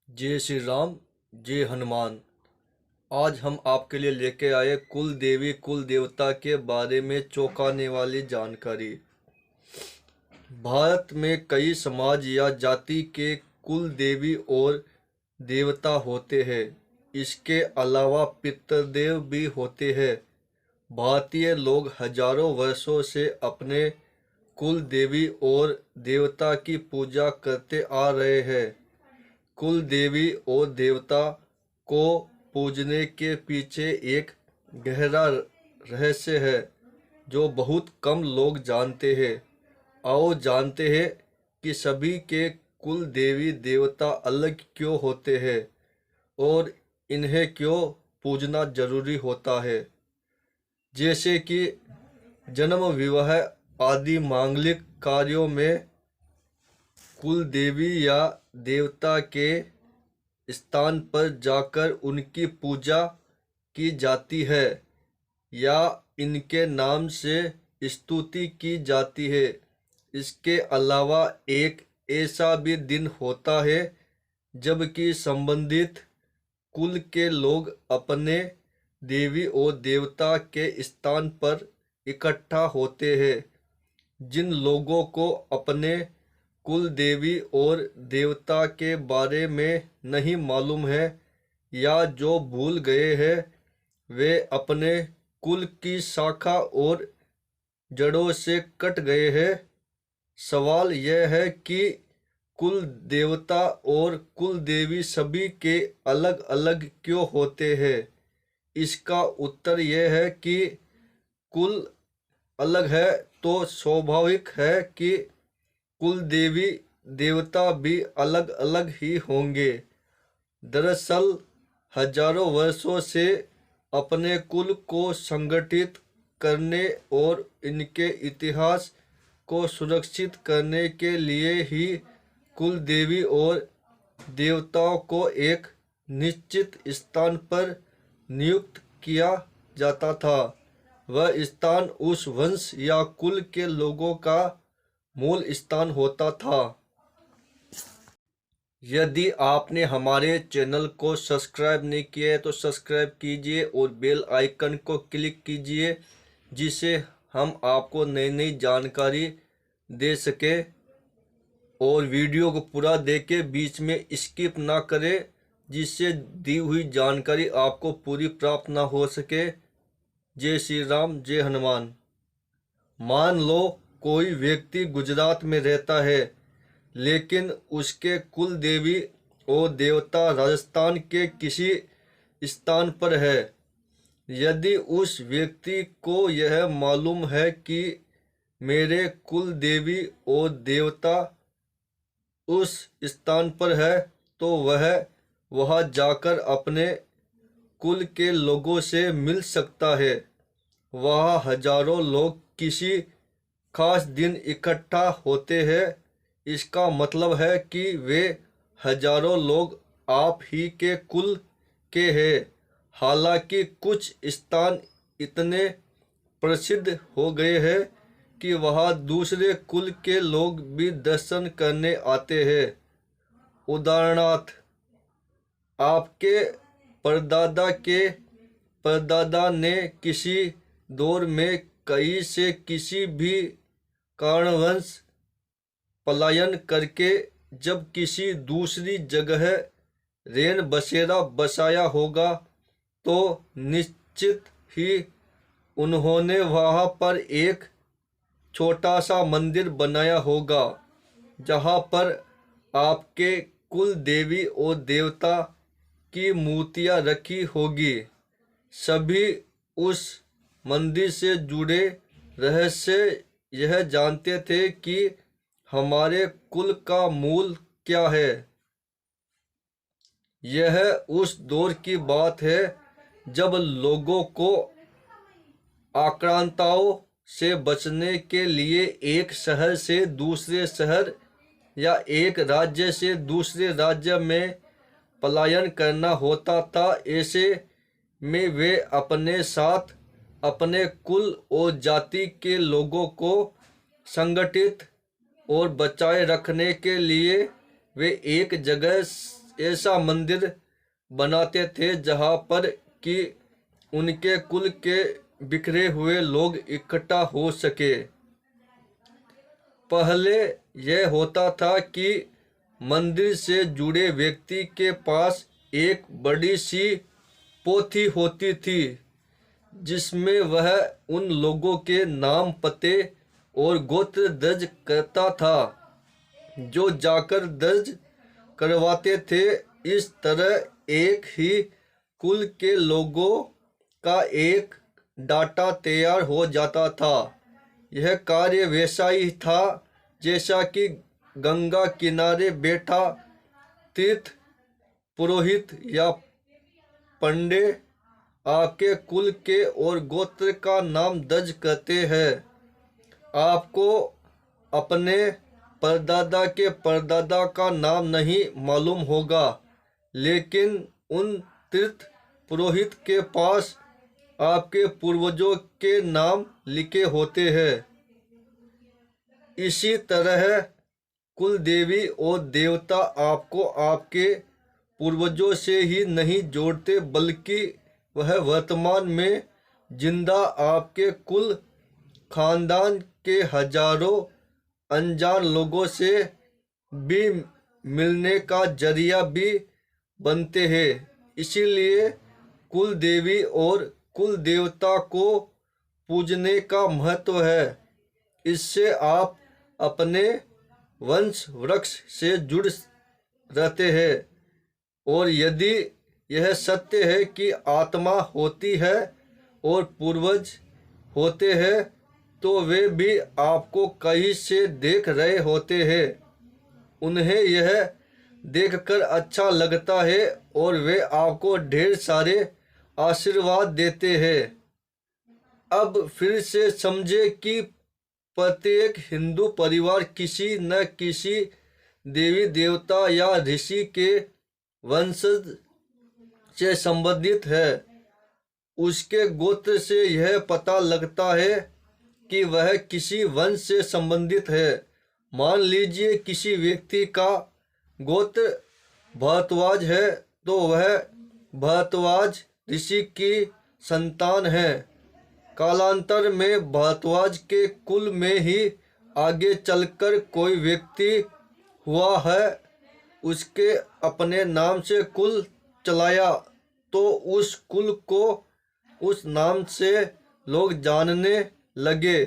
जय श्री राम। जय हनुमान। आज हम आपके लिए लेके आए कुल देवी कुल देवता के बारे में चौंकाने वाली जानकारी। भारत में कई समाज या जाति के कुल देवी और देवता होते हैं। इसके अलावा पितृदेव भी होते हैं। भारतीय लोग हजारों वर्षों से अपने कुल देवी और देवता की पूजा करते आ रहे हैं। कुल देवी और देवता को पूजने के पीछे एक गहरा रहस्य है जो बहुत कम लोग जानते हैं। आओ जानते हैं कि सभी के कुल देवी देवता अलग क्यों होते हैं और इन्हें क्यों पूजना जरूरी होता है। जैसे कि जन्म, विवाह आदि मांगलिक कार्यों में कुल देवी या देवता के स्थान पर जाकर उनकी पूजा की जाती है या इनके नाम से स्तुति की जाती है। इसके अलावा एक ऐसा भी दिन होता है जबकि संबंधित कुल के लोग अपने देवी और देवता के स्थान पर इकट्ठा होते हैं। जिन लोगों को अपने कुल देवी और देवता के बारे में नहीं मालूम है या जो भूल गए हैं, वे अपने कुल की शाखा और जड़ों से कट गए हैं। सवाल यह है कि कुल देवता और कुल देवी सभी के अलग अलग क्यों होते हैं। इसका उत्तर यह है कि कुल अलग है तो स्वाभाविक है कि कुल देवी देवता भी अलग अलग ही होंगे। दरअसल हजारों वर्षों से अपने कुल को संगठित करने और इनके इतिहास को सुरक्षित करने के लिए ही कुल देवी और देवताओं को एक निश्चित स्थान पर नियुक्त किया जाता था। वह स्थान उस वंश या कुल के लोगों का मूल स्थान होता था। यदि आपने हमारे चैनल को सब्सक्राइब नहीं किया है तो सब्सक्राइब कीजिए और बेल आइकन को क्लिक कीजिए, जिससे हम आपको नई नई जानकारी दे सके। और वीडियो को पूरा देखे, बीच में स्किप ना करें, जिससे दी हुई जानकारी आपको पूरी प्राप्त ना हो सके। जय श्री राम। जय हनुमान। मान लो कोई व्यक्ति गुजरात में रहता है, लेकिन उसके कुल देवी और देवता राजस्थान के किसी स्थान पर है। यदि उस व्यक्ति को यह मालूम है कि मेरे कुल देवी और देवता उस स्थान पर है, तो वह वहां जाकर अपने कुल के लोगों से मिल सकता है। वहाँ हजारों लोग किसी खास दिन इकट्ठा होते हैं। इसका मतलब है कि वे हजारों लोग आप ही के कुल के हैं। हालांकि कुछ स्थान इतने प्रसिद्ध हो गए हैं कि वहाँ दूसरे कुल के लोग भी दर्शन करने आते हैं। उदाहरणार्थ, आपके परदादा के परदादा ने किसी दौर में कहीं से किसी भी कारणवश पलायन करके जब किसी दूसरी जगह रेन बसेरा बसाया होगा, तो निश्चित ही उन्होंने वहाँ पर एक छोटा सा मंदिर बनाया होगा, जहाँ पर आपके कुल देवी और देवता की मूर्तियाँ रखी होगी। सभी उस मंदिर से जुड़े रहस्य यह जानते थे कि हमारे कुल का मूल क्या है। यह उस दौर की बात है जब लोगों को आक्रांताओं से बचने के लिए एक शहर से दूसरे शहर या एक राज्य से दूसरे राज्य में पलायन करना होता था। ऐसे में वे अपने साथ अपने कुल और जाति के लोगों को संगठित और बचाए रखने के लिए वे एक जगह ऐसा मंदिर बनाते थे जहाँ पर कि उनके कुल के बिखरे हुए लोग इकट्ठा हो सके। पहले यह होता था कि मंदिर से जुड़े व्यक्ति के पास एक बड़ी सी पोथी होती थी जिसमें वह उन लोगों के नाम, पते और गोत्र दर्ज करता था जो जाकर दर्ज करवाते थे। इस तरह एक ही कुल के लोगों का एक डाटा तैयार हो जाता था। यह कार्य वैसा ही था जैसा कि गंगा किनारे बैठा तीर्थ पुरोहित या पंडे आपके कुल के और गोत्र का नाम दर्ज करते हैं। आपको अपने परदादा के परदादा का नाम नहीं मालूम होगा, लेकिन उन तीर्थ पुरोहित के पास आपके पूर्वजों के नाम लिखे होते हैं। इसी तरह कुल देवी और देवता आपको आपके पूर्वजों से ही नहीं जोड़ते, बल्कि वह वर्तमान में जिंदा आपके कुल खानदान के हजारों अनजान लोगों से भी मिलने का जरिया भी बनते हैं। इसीलिए कुल देवी और कुल देवता को पूजने का महत्व है। इससे आप अपने वंश वृक्ष से जुड़ रहते हैं। और यदि यह सत्य है कि आत्मा होती है और पूर्वज होते हैं, तो वे भी आपको कहीं से देख रहे होते हैं। उन्हें यह देखकर अच्छा लगता है और वे आपको ढेर सारे आशीर्वाद देते हैं। अब फिर से समझे कि प्रत्येक हिंदू परिवार किसी न किसी देवी देवता या ऋषि के वंशज से संबंधित है। उसके गोत्र से यह पता लगता है कि वह किसी वंश से संबंधित है। मान लीजिए किसी व्यक्ति का गोत्र भारद्वाज है, तो वह भारद्वाज ऋषि की संतान है। कालांतर में भारद्वाज के कुल में ही आगे चलकर कोई व्यक्ति हुआ है, उसके अपने नाम से कुल चलाया, तो उस कुल को उस नाम से लोग जानने लगे।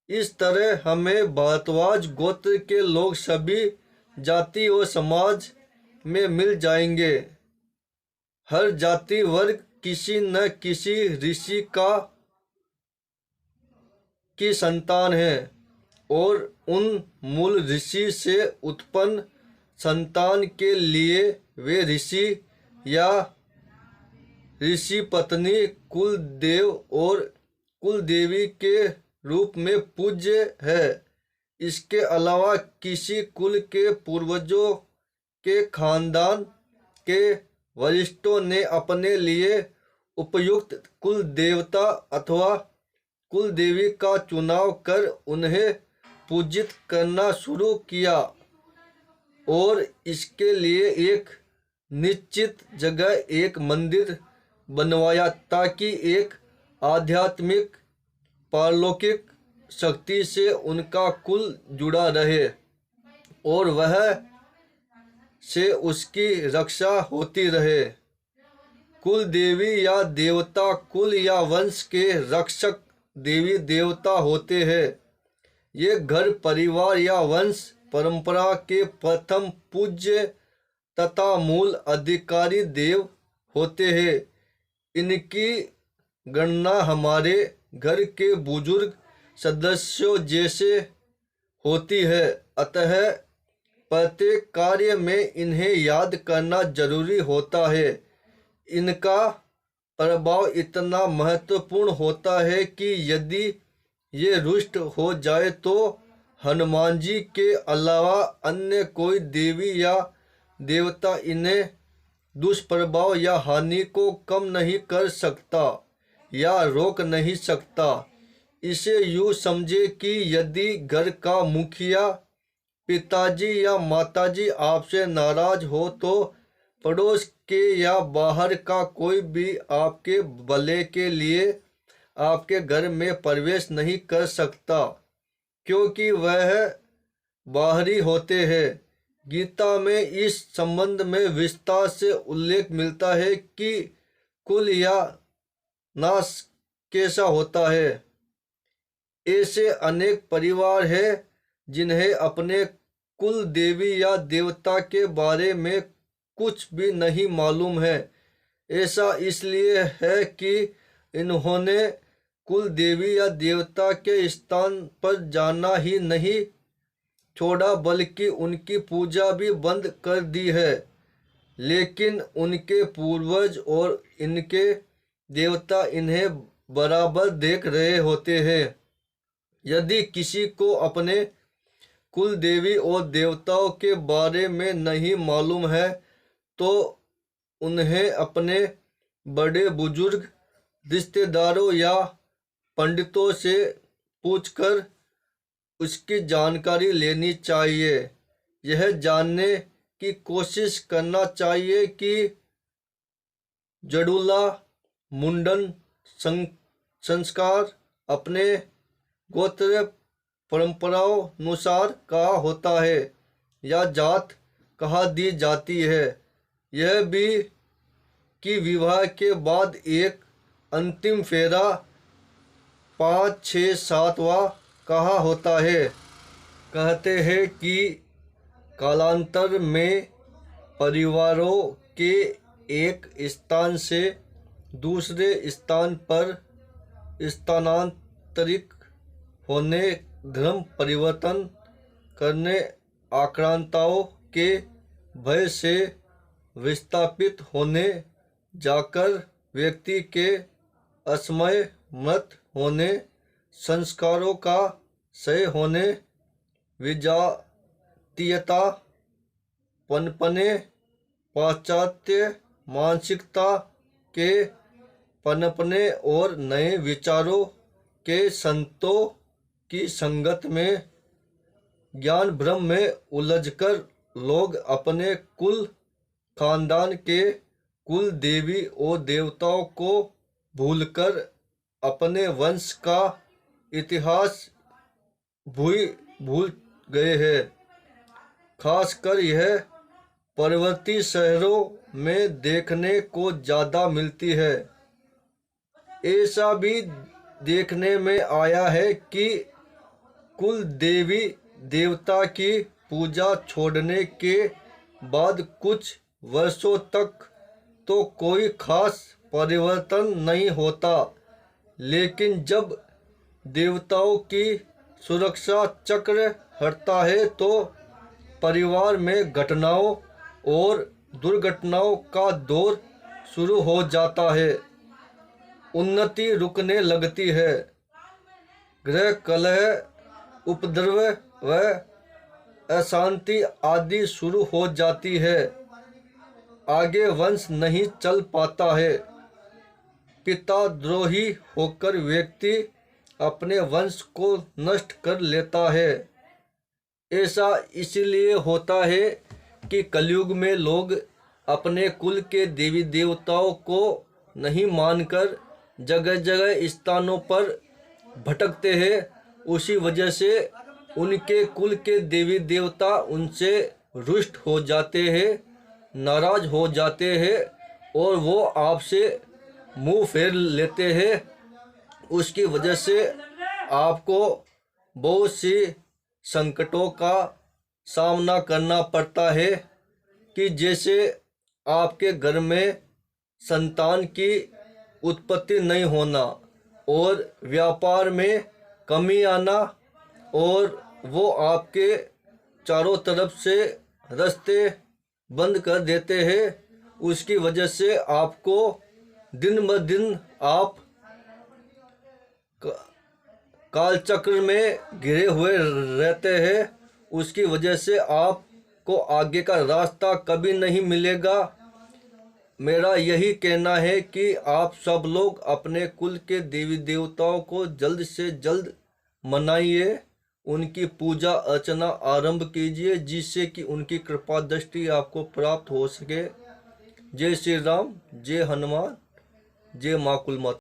इस तरह हमें भारद्वाज गोत्र के लोग सभी जाति और समाज में मिल जाएंगे। हर जाति वर्ग किसी न किसी ऋषि की संतान है और उन मूल ऋषि से उत्पन्न संतान के लिए वे ऋषि या ऋषि पत्नी कुल देव और कुल देवी के रूप में पूज्य है। इसके अलावा किसी कुल के पूर्वजों के खानदान के वरिष्ठों ने अपने लिए उपयुक्त कुल देवता अथवा कुल देवी का चुनाव कर उन्हें पूजित करना शुरू किया और इसके लिए एक निश्चित जगह एक मंदिर बनवाया, ताकि एक आध्यात्मिक पारलौकिक शक्ति से उनका कुल जुड़ा रहे और वह से उसकी रक्षा होती रहे। कुल देवी या देवता कुल या वंश के रक्षक देवी देवता होते हैं। ये घर परिवार या वंश परंपरा के प्रथम पूज्य तथा मूल अधिकारी देव होते हैं। इनकी गणना हमारे घर के बुजुर्ग सदस्यों जैसे होती है, अतः प्रत्येक कार्य में इन्हें याद करना जरूरी होता है। इनका प्रभाव इतना महत्वपूर्ण होता है कि यदि ये रुष्ट हो जाए तो हनुमान जी के अलावा अन्य कोई देवी या देवता इन्हें दुष्प्रभाव या हानि को कम नहीं कर सकता या रोक नहीं सकता। इसे यूँ समझे कि यदि घर का मुखिया पिताजी या माताजी आपसे नाराज हो तो पड़ोस के या बाहर का कोई भी आपके भले के लिए आपके घर में प्रवेश नहीं कर सकता, क्योंकि वह बाहरी होते हैं। गीता में इस संबंध में विस्तार से उल्लेख मिलता है कि कुल या नाश कैसा होता है। ऐसे अनेक परिवार हैं जिन्हें अपने कुल देवी या देवता के बारे में कुछ भी नहीं मालूम है। ऐसा इसलिए है कि इन्होंने कुल देवी या देवता के स्थान पर जाना ही नहीं छोड़ा, बल्कि उनकी पूजा भी बंद कर दी है। लेकिन उनके पूर्वज और इनके देवता इन्हें बराबर देख रहे होते हैं। यदि किसी को अपने कुल देवी और देवताओं के बारे में नहीं मालूम है तो उन्हें अपने बड़े बुजुर्ग, रिश्तेदारों या पंडितों से पूछकर उसकी जानकारी लेनी चाहिए। यह जानने की कोशिश करना चाहिए कि जड़ूला मुंडन संस्कार अपने गोत्र परंपराओं अनुसार कहा होता है या जात कहा दी जाती है। यह भी कि विवाह के बाद एक अंतिम फेरा 5, 6, 7वां कहा होता है। कहते हैं कि कालांतर में परिवारों के एक स्थान से दूसरे स्थान पर स्थानांतरित होने, धर्म परिवर्तन करने, आक्रांताओं के भय से विस्थापित होने, जाकर व्यक्ति के असमय मृत होने, संस्कारों का क्षय होने, विजातीयता पनपने, पाश्चात्य मानसिकता के पनपने और नए विचारों के संतों की संगत में ज्ञान भ्रम में उलझकर लोग अपने कुल खानदान के कुल देवी और देवताओं को भूलकर अपने वंश का इतिहास भूल गए हैं। खासकर यह पर्वतीय शहरों में देखने को ज़्यादा मिलती है। ऐसा भी देखने में आया है कि कुल देवी देवता की पूजा छोड़ने के बाद कुछ वर्षों तक तो कोई खास परिवर्तन नहीं होता, लेकिन जब देवताओं की सुरक्षा चक्र हटता है तो परिवार में घटनाओं और दुर्घटनाओं का दौर शुरू हो जाता है। उन्नति रुकने लगती है, गृह कलह, उपद्रव व अशांति आदि शुरू हो जाती है। आगे वंश नहीं चल पाता है। पिता द्रोही होकर व्यक्ति अपने वंश को नष्ट कर लेता है। ऐसा इसलिए होता है कि कलयुग में लोग अपने कुल के देवी देवताओं को नहीं मानकर जगह जगह स्थानों पर भटकते हैं। उसी वजह से उनके कुल के देवी देवता उनसे रुष्ट हो जाते हैं, नाराज हो जाते हैं और वो आपसे मुंह फेर लेते हैं। उसकी वजह से आपको बहुत सी संकटों का सामना करना पड़ता है कि जैसे आपके घर में संतान की उत्पत्ति नहीं होना और व्यापार में कमी आना और वो आपके चारों तरफ से रास्ते बंद कर देते हैं। उसकी वजह से आपको दिन ब दिन आप कालचक्र में घिरे हुए रहते हैं। उसकी वजह से आपको आगे का रास्ता कभी नहीं मिलेगा। मेरा यही कहना है कि आप सब लोग अपने कुल के देवी देवताओं को जल्द से जल्द मनाइए, उनकी पूजा अर्चना आरंभ कीजिए, जिससे कि उनकी कृपा दृष्टि आपको प्राप्त हो सके। जय श्री राम, जय हनुमान, जय माँ कुल माता।